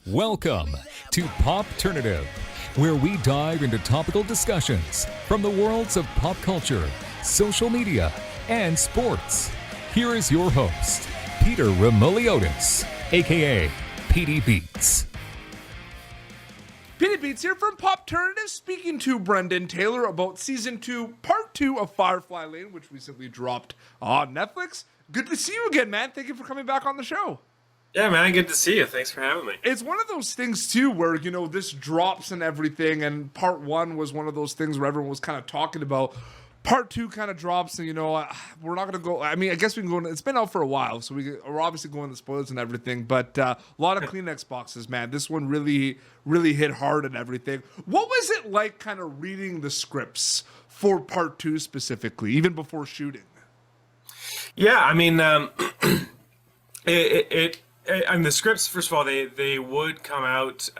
Welcome to Popternative, where we dive into topical discussions from the worlds of pop culture, social media, and sports. Here is your host, Peter Remoliotis, aka PD Beats. PD Beats here from Popternative, speaking to Brendan Taylor about Season 2, Part 2 of Firefly Lane, which recently dropped on Netflix. Good to see you again, man. Thank you for coming back on the show. Yeah, man, good to see you. Thanks for having me. It's one of those things, too, where, you know, this drops and everything, and Part 1 was one of those things where everyone was kind of talking about. Part 2 kind of drops, and, you know, we're not going to go... I mean, I guess we can go... It's been out for a while, so we're obviously going to spoilers and everything, but a lot of Kleenex boxes, man. This one really hit hard and everything. What was it like kind of reading the scripts for Part 2 specifically, even before shooting? Yeah, I mean, the scripts, first of all, they would come out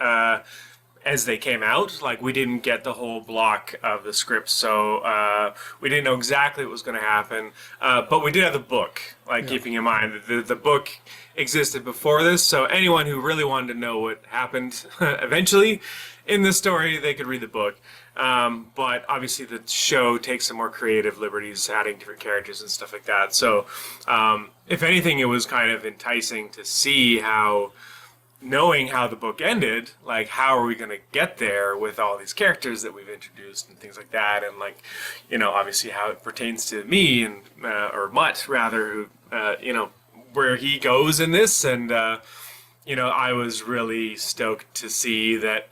as they came out. Like, we didn't get the whole block of the scripts, so we didn't know exactly what was going to happen. But we did have the book, keeping in mind that the book existed before this, so anyone who really wanted to know what happened eventually in the story, they could read the book. But obviously the show takes some more creative liberties, adding different characters and stuff like that. So if anything, it was kind of enticing to see how, knowing how the book ended, like, how are we going to get there with all these characters that we've introduced and things like that, and, like, you know, obviously how it pertains to me and or Mutt rather, who you know, where he goes in this. And you know, I was really stoked to see that,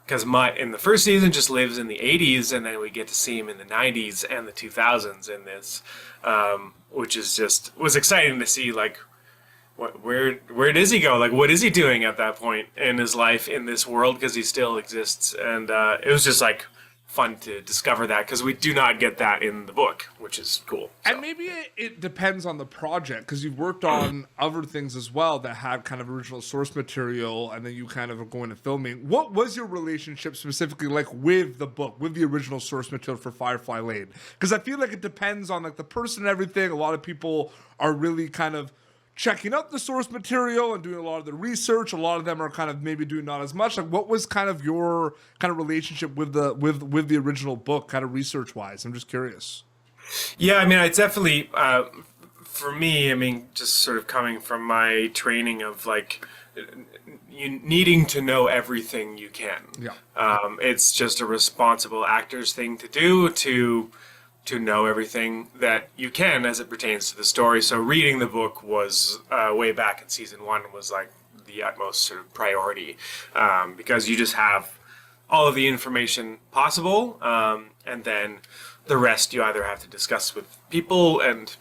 because Mutt in the first season just lives in the 80s, and then we get to see him in the 90s and the 2000s in this, which was exciting to see, like, where does he go? Like, what is he doing at that point in his life in this world? Because he still exists, and it was just like fun to discover that, because we do not get that in the book, which is cool. So. And maybe it depends on the project, because you've worked on other things as well that have kind of original source material, and then you kind of are going to filming. What was your relationship specifically like with the book, with the original source material for Firefly Lane? Because I feel like it depends on, like, the person and everything. A lot of people are really kind of checking out the source material and doing a lot of the research. A lot of them are kind of maybe doing not as much. Like, what was kind of your kind of relationship with the original book, kind of research wise? I'm just curious. Yeah, I mean, it's definitely for me. I mean, just sort of coming from my training of, like, you needing to know everything you can. Yeah. It's just a responsible actor's thing to do, to know everything that you can as it pertains to the story. So reading the book was way back in season 1 was like the utmost sort of priority, because you just have all of the information possible, and then the rest you either have to discuss with people and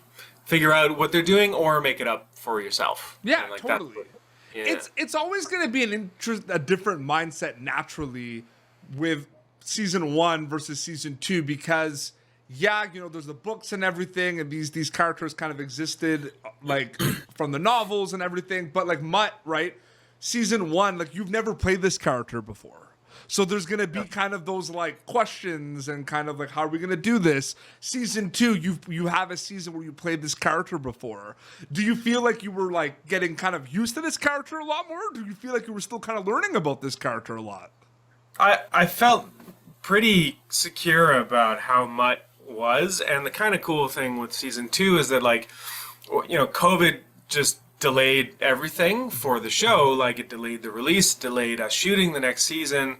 figure out what they're doing, or make it up for yourself. Yeah, like totally. It's always going to be a different mindset naturally with season 1 versus season 2, because yeah, you know, there's the books and everything, and these characters kind of existed, like, from the novels and everything. But, like, Mutt, right? Season 1, like, you've never played this character before. So there's going to be kind of those, like, questions and kind of, like, how are we going to do this? Season 2, you have a season where you played this character before. Do you feel like you were, like, getting kind of used to this character a lot more? Or do you feel like you were still kind of learning about this character a lot? I felt pretty secure about how Mutt was, and the kind of cool thing with season 2 is that, like, you know, COVID just delayed everything for the show. Like, it delayed the release, delayed us shooting the next season,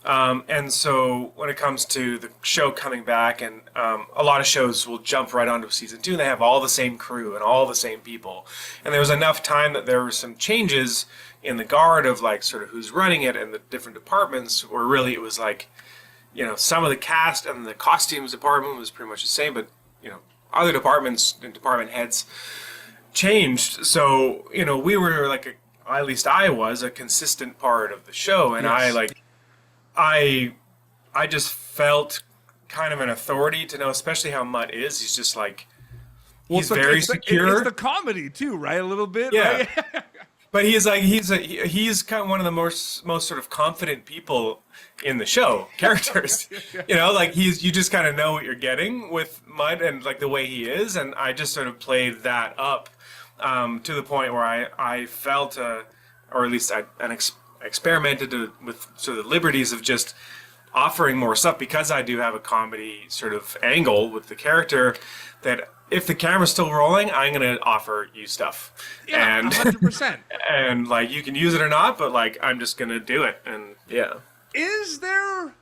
and so when it comes to the show coming back, and a lot of shows will jump right onto season 2 and they have all the same crew and all the same people, and there was enough time that there were some changes in the guard of, like, sort of who's running it and the different departments, where really it was like, you know, some of the cast and the costumes department was pretty much the same, but, you know, other departments and department heads changed. So, you know, we were like, at least I was a consistent part of the show, and yes. I just felt kind of an authority to know, especially how Mutt is. He's just like, he's very secure. It's the comedy too, right? A little bit, yeah. Right? But he's kind of one of the most sort of confident people in the show characters. You know, like, you just kind of know what you're getting with Mutt and, like, the way he is, and I just sort of played that up to the point where I felt or at least I experimented with sort of the liberties of just offering more stuff, because I do have a comedy sort of angle with the character, that if the camera's still rolling, I'm going to offer you stuff. Yeah, and 100%. And like, you can use it or not, but like, I'm just going to do it. And yeah. Is there,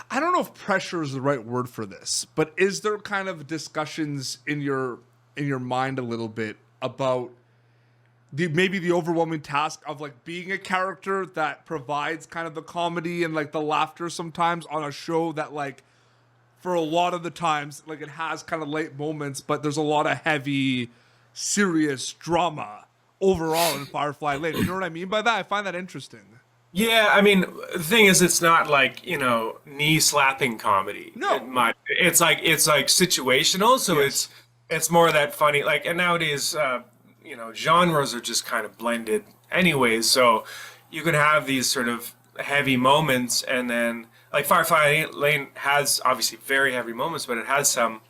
I don't know if pressure is the right word for this, but is there kind of discussions in your mind a little bit about maybe the overwhelming task of like being a character that provides kind of the comedy and like the laughter sometimes on a show that, like, for a lot of the times, like, it has kind of light moments, but there's a lot of heavy, serious drama overall in Firefly Lane. You know what I mean by that? I find that interesting. Yeah, I mean, the thing is, it's not like, knee slapping comedy. No. It's like situational, so Yes. it's more that funny, like, and nowadays, genres are just kind of blended anyways, so you can have these sort of heavy moments, and then, like, Firefly Lane has obviously very heavy moments, but it has some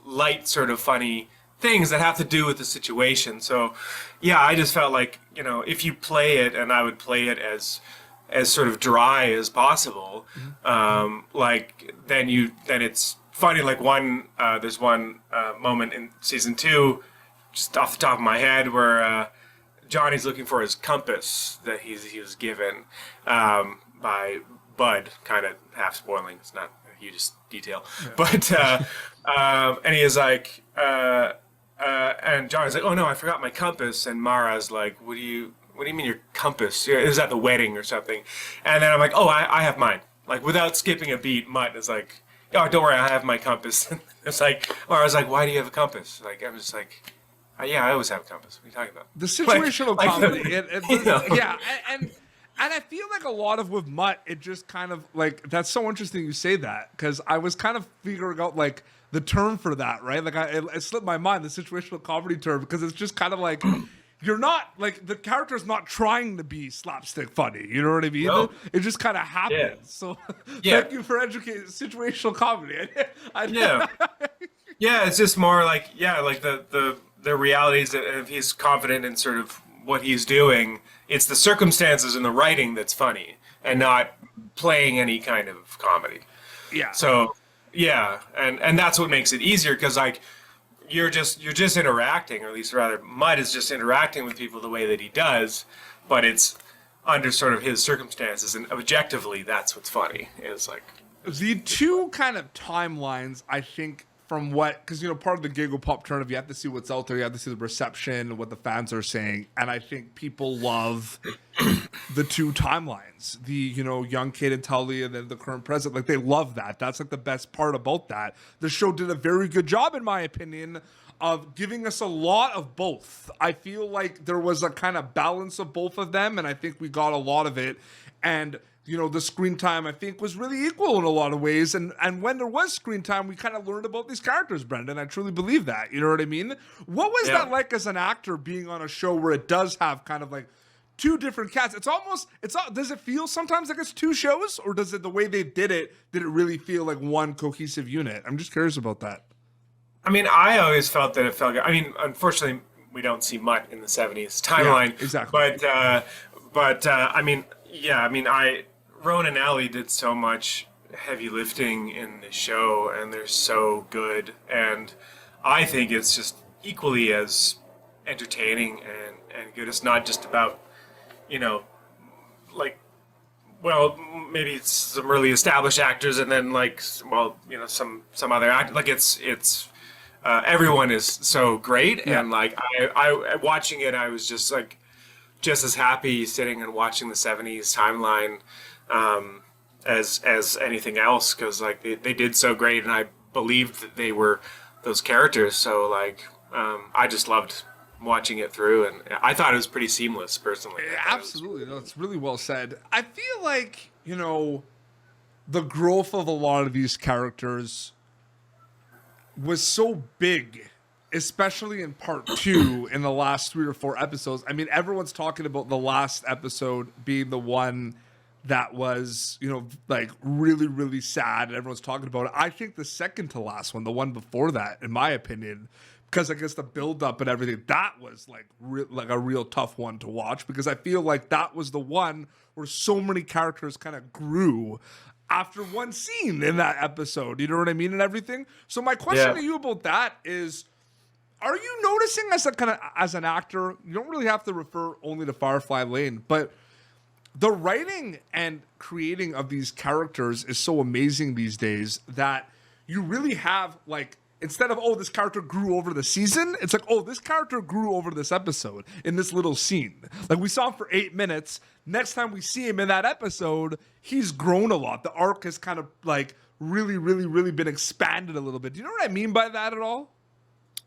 light sort of funny things that have to do with the situation. So yeah, I just felt like, if you play it, and I would play it as sort of dry as possible, like, then it's funny. Like, there's one moment in season 2, just off the top of my head, where Johnny's looking for his compass that he was given by Bud, kind of half spoiling. It's not a huge detail, but and he is like, and Johnny's like, "Oh no, I forgot my compass," and Mara's like, "What do you mean your compass? It was at the wedding or something?" And then I'm like, "Oh, I have mine." Like, without skipping a beat, Mutt is like, "Oh, don't worry, I have my compass." It's like, Mara's like, "Why do you have a compass?" Like, I'm just like, "Yeah, I always have a compass. What are you talking about?" The situational comedy. Yeah, and I feel like a lot of with Mutt, it just kind of, like, that's so interesting you say that, because I was kind of figuring out, like, the term for that, right? Like, it slipped my mind, the situational comedy term, because it's just kind of like, you're not, like, the character's not trying to be slapstick funny, you know what I mean? No. It just kind of happens. Yeah. So Yeah. thank you for educating situational comedy. Yeah. Yeah, it's just more like, like the realities that if he's confident in sort of what he's doing, it's the circumstances and the writing that's funny, and not playing any kind of comedy. Yeah. So yeah, and that's what makes it easier, because like, you're just interacting, or at least rather, Mutt is just interacting with people the way that he does, but it's under sort of his circumstances, and objectively, that's what's funny. Is like, the two kind of timelines, I think, from what, because, part of the gig with Popternative, you have to see what's out there, you have to see the reception, what the fans are saying, and I think people love the two timelines, the, young Kate and Tully, and then the current present. Like, they love that. That's like the best part about that. The show did a very good job, in my opinion, of giving us a lot of both. I feel like there was a kind of balance of both of them, and I think we got a lot of it. And the screen time, I think, was really equal in a lot of ways. And when there was screen time, we kind of learned about these characters, Brendan. I truly believe that. You know what I mean? What was that like as an actor, being on a show where it does have kind of like two different cats? Does it feel sometimes like it's two shows, or does it, the way they did it really feel like one cohesive unit? I'm just curious about that. I mean, I always felt that it felt good. I mean, unfortunately, we don't see Mutt in the 70s timeline. Yeah, exactly. But I mean, Ronan and Allie did so much heavy lifting in the show, and they're so good. And I think it's just equally as entertaining and good. It's not just about, like, well, maybe it's some really established actors, and then like, well, some other actors. Like, it's everyone is so great, and like, I watching it, I was just like, just as happy sitting and watching the 70s timeline as anything else, because like, they did so great, and I believed that they were those characters. So like, I just loved watching it through, and I thought it was pretty seamless, personally. Absolutely. No, it's really well said. I feel like, the growth of a lot of these characters was so big, especially in part 2 in the last 3 or 4 episodes. I mean, everyone's talking about the last episode being the one that was, like, really, really sad, and everyone's talking about it. I think the second to last one, the one before that, in my opinion, because I guess the build up and everything, that was like a real tough one to watch, because I feel like that was the one where so many characters kind of grew after one scene in that episode. You know what I mean? And everything. So my question to you about that is, are you noticing as an actor, you don't really have to refer only to Firefly Lane, but the writing and creating of these characters is so amazing these days that you really have, like, instead of, oh, this character grew over the season, it's like, oh, this character grew over this episode in this little scene. Like, we saw him for 8 minutes. Next time we see him in that episode, he's grown a lot. The arc has kind of, like, really, really, really been expanded a little bit. Do you know what I mean by that at all?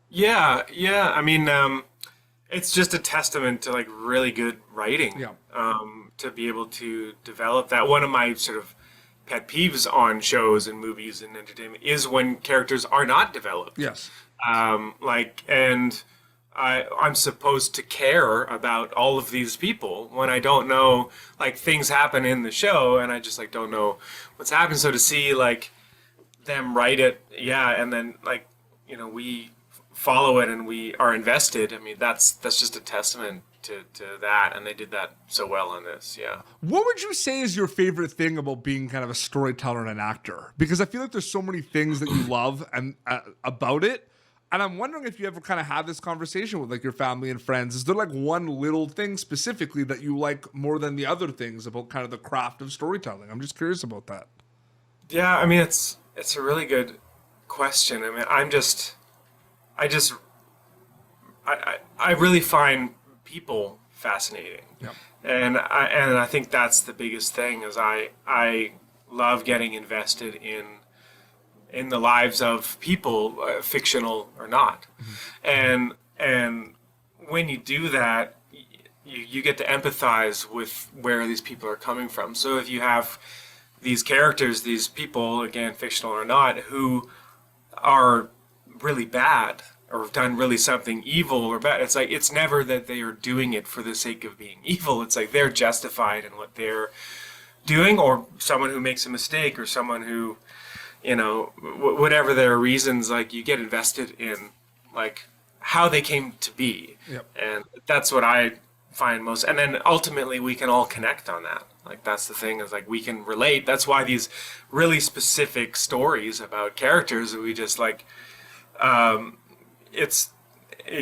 Yeah. I mean, it's just a testament to, like, really good writing. To be able to develop that. One of my sort of pet peeves on shows and movies and entertainment is when characters are not developed. Yes. And I'm supposed to care about all of these people when I don't know, like, things happen in the show and I just, like, don't know what's happened. So to see, like, them write it, and then, like, you know, we follow it and we are invested. I mean, that's just a testament to that, and they did that so well on this. What would you say is your favorite thing about being kind of a storyteller and an actor? Because I feel like there's so many things that you love and about it, and I'm wondering if you ever kind of had this conversation with, like, your family and friends. Is there, like, one little thing specifically that you like more than the other things about kind of the craft of storytelling? I'm just curious about that. Yeah, I mean, it's a really good question. I mean, I really find people fascinating. And I think that's the biggest thing, is I love getting invested in the lives of people, fictional or not. And when you do that, you get to empathize with where these people are coming from. So if you have these characters, these people, again, fictional or not, who are really bad or have done really something evil or bad, it's like, it's never that they are doing it for the sake of being evil. It's like they're justified in what they're doing, or someone who makes a mistake, or someone who, you know, whatever their reasons, like, you get invested in, like, how they came to be. And that's what I find most, and then ultimately we can all connect on that. Like, that's the thing, is, like, we can relate. That's why these really specific stories about characters, we just, like,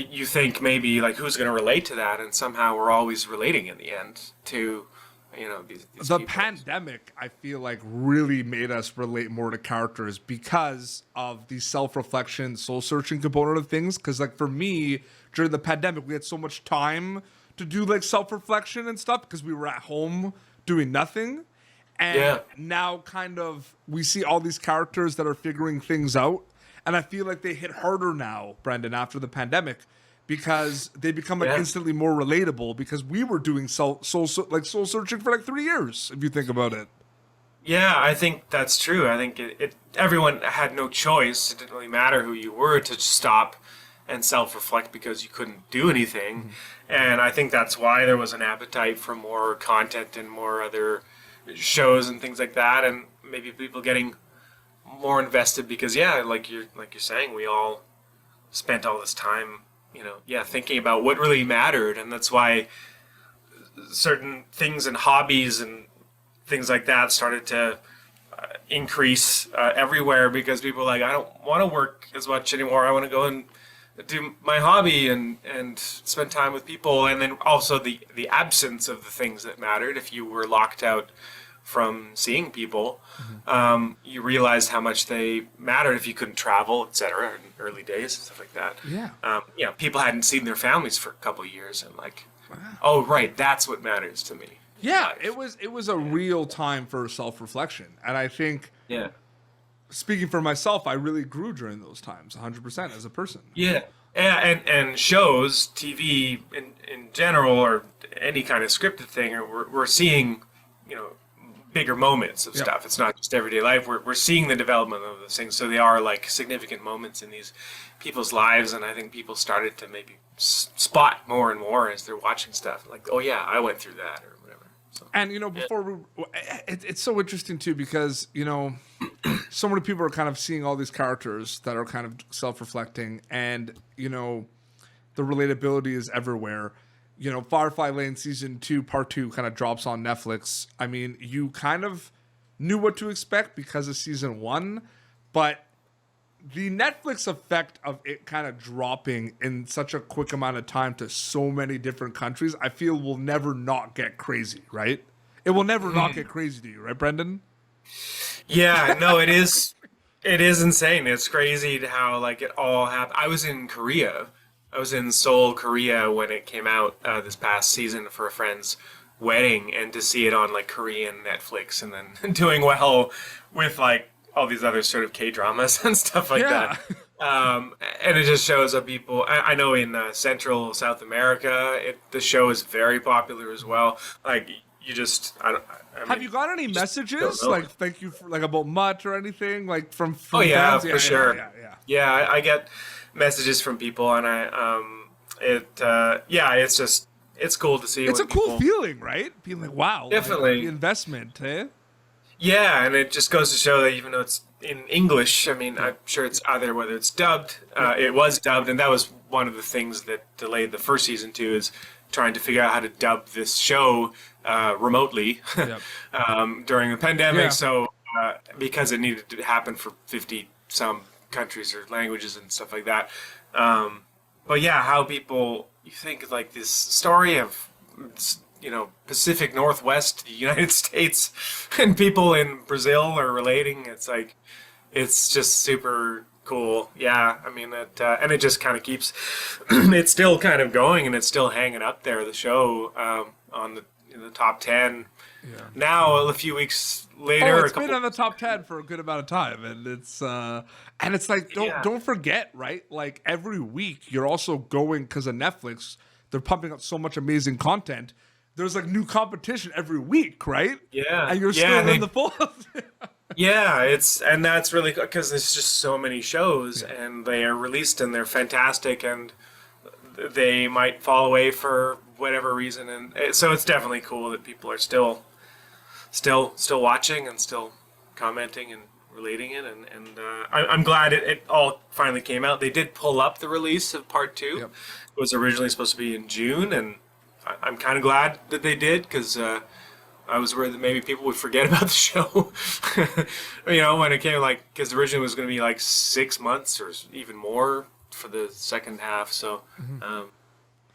you think maybe, like, who's going to relate to that, and somehow we're always relating in the end to, you know, these the people. Pandemic, I feel like, really made us relate more to characters because of the self-reflection, soul-searching component of things. Because, like, for me, during the pandemic, we had so much time to do, like, self-reflection and stuff because we were at home doing nothing. And now kind of we see all these characters that are figuring things out. And I feel like they hit harder now, Brendan, after the pandemic, because they become, like, instantly more relatable, because we were doing soul searching for, like, 3 years, if you think about it. Yeah, I think that's true. I think everyone had no choice. It didn't really matter who you were to stop and self-reflect because you couldn't do anything. And I think that's why there was an appetite for more content and more other shows and things like that, and maybe people getting more invested because, like you're saying, we all spent all this time, you know, thinking about what really mattered. And that's why certain things and hobbies and things like that started to increase everywhere, because people were like, I don't want to work as much anymore. I want to go and do my hobby and spend time with people. And then also the absence of the things that mattered. If you were locked out from seeing people, you realized how much they mattered if you couldn't travel, etc. in early days and stuff like that. People hadn't seen their families for a couple of years, and, like, oh, right, that's what matters to me. It was a real time for self-reflection, and I think, speaking for myself, I really grew during those times, 100% as a person. And shows, TV in general, or any kind of scripted thing, we're seeing, you know, bigger moments of stuff. It's not just everyday life. We're seeing the development of those things. So they are, like, significant moments in these people's lives. And I think people started to maybe spot more and more as they're watching stuff. Like, oh yeah, I went through that, or whatever. So, and, you know, before it's so interesting too, because, you know, so many people are kind of seeing all these characters that are kind of self-reflecting, and the relatability is everywhere. Firefly Lane season 2 part 2 kind of drops on Netflix. I mean, you kind of knew what to expect because of season 1, but the Netflix effect of it kind of dropping in such a quick amount of time to so many different countries, I feel will never not get crazy, right? It will never not get crazy to you, right, Brendan? Yeah, no, it is. It is insane. It's crazy how like it all happened. I was in Korea. I was in Seoul, Korea when it came out this past season for a friend's wedding, and to see it on like Korean Netflix and then doing well with like all these other sort of K-dramas and stuff like that. And it just shows that people, I know in Central South America, the show is very popular as well. Like you just, I mean, have you got any messages like thank you for like about Mutt or anything like from oh yeah, fans? for sure. Yeah. I get messages from people, and it's just, it's cool to see. It's a cool feeling, right? Being like, wow, definitely like, the investment, eh? Yeah, and it just goes to show that even though it's in English, I mean, I'm sure it's either whether it's dubbed, it was dubbed, and that was one of the things that delayed the first season too, is trying to figure out how to dub this show remotely during the pandemic. Yeah. So because it needed to happen for 50 some countries or languages and stuff like that. But yeah, how people, you think like this story of, Pacific Northwest, the United States, and people in Brazil are relating. It's like, it's just super cool. Yeah, I mean, and it just kind of keeps, it's still kind of going, and it's still hanging up there, the show, on the top 10. Yeah. Now, a few weeks later. It's been on the top 10 for a good amount of time, and it's like, don't forget, right? Like, every week, you're also going, because of Netflix, they're pumping up so much amazing content. There's like new competition every week, right? Yeah. And you're still in the fold. Yeah, and that's really, because there's just so many shows, and they are released, and they're fantastic, and they might fall away for whatever reason, and so it's definitely cool that people are still watching and still commenting and relating it, and I'm glad it all finally came out. They did pull up the release of part 2. Yep. It was originally supposed to be in June, and I'm kind of glad that they did, because I was worried that maybe people would forget about the show. When it came, like, because originally it was going to be like 6 months or even more for the second half. So,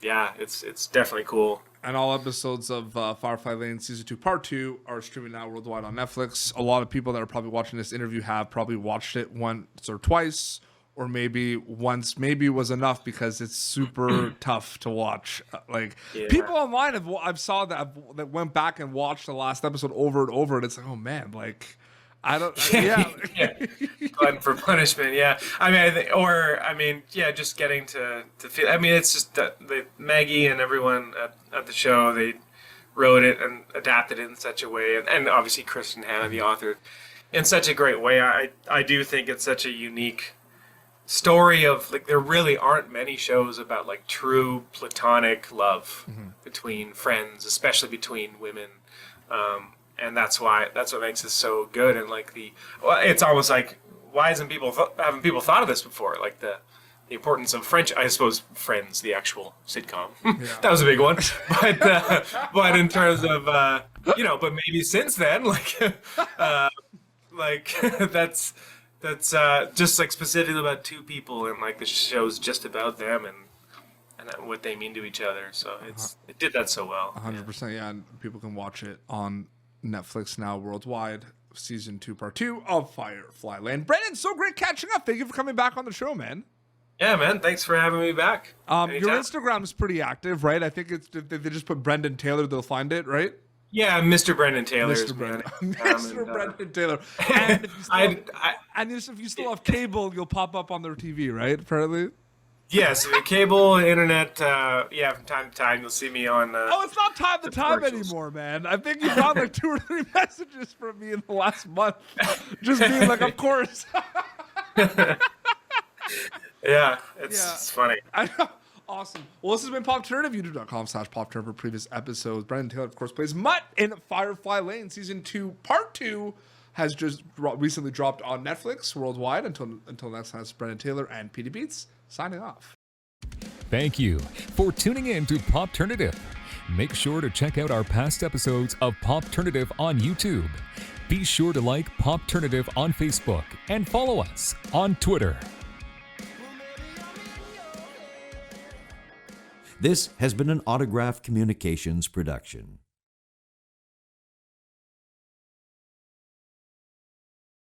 it's definitely cool. And all episodes of Firefly Lane Season 2 Part 2 are streaming now worldwide on Netflix. A lot of people that are probably watching this interview have probably watched it once or twice, or maybe once maybe was enough, because it's super tough to watch. People online I've saw that went back and watched the last episode over and over, and it's like, oh man, like I don't, Glutton for punishment. Yeah, just getting to feel. I mean, it's just that Maggie and everyone at the show, they wrote it and adapted it in such a way, and obviously Kristen Hanna, the author, in such a great way. I do think it's such a unique story of, like, there really aren't many shows about like true platonic love between friends, especially between women, and that's what makes this so good. And like it's almost like, why haven't people thought of this before? Like the importance of French, I suppose, Friends, the actual sitcom, that was a big one, but in terms of but maybe since then, that's just like specifically about two people, and like the show's just about them and what they mean to each other. So it did that so well. 100%, yeah. And people can watch it on Netflix now worldwide. Season 2 Part 2 of Firefly Lane. Brendan, so great catching up. Thank you for coming back on the show, man. Yeah, man. Thanks for having me back. Your Instagram is pretty active, right? I think it's, if they just put Brendan Taylor, they'll find it, right? Yeah, Mr. Brendan Taylor. Mr. Brendan Taylor. And if you still have cable, you'll pop up on their TV, right? Apparently. Yes, cable, internet. From time to time, you'll see me on. It's not time to time anymore, man. I think you got like 2 or 3 messages from me in the last month, just being like, "Of course." Yeah, it's funny. I know. Awesome. Well, this has been Popternative, youtube.com/Popternative for previous episodes. Brendan Taylor, of course, plays Mutt in Firefly Lane, Season 2, Part 2 has just recently dropped on Netflix worldwide. Until next time, it's Brendan Taylor and Petey Beats signing off. Thank you for tuning in to Popternative. Make sure to check out our past episodes of Popternative on YouTube. Be sure to like Popternative on Facebook and follow us on Twitter. This has been an Autograph Communications production.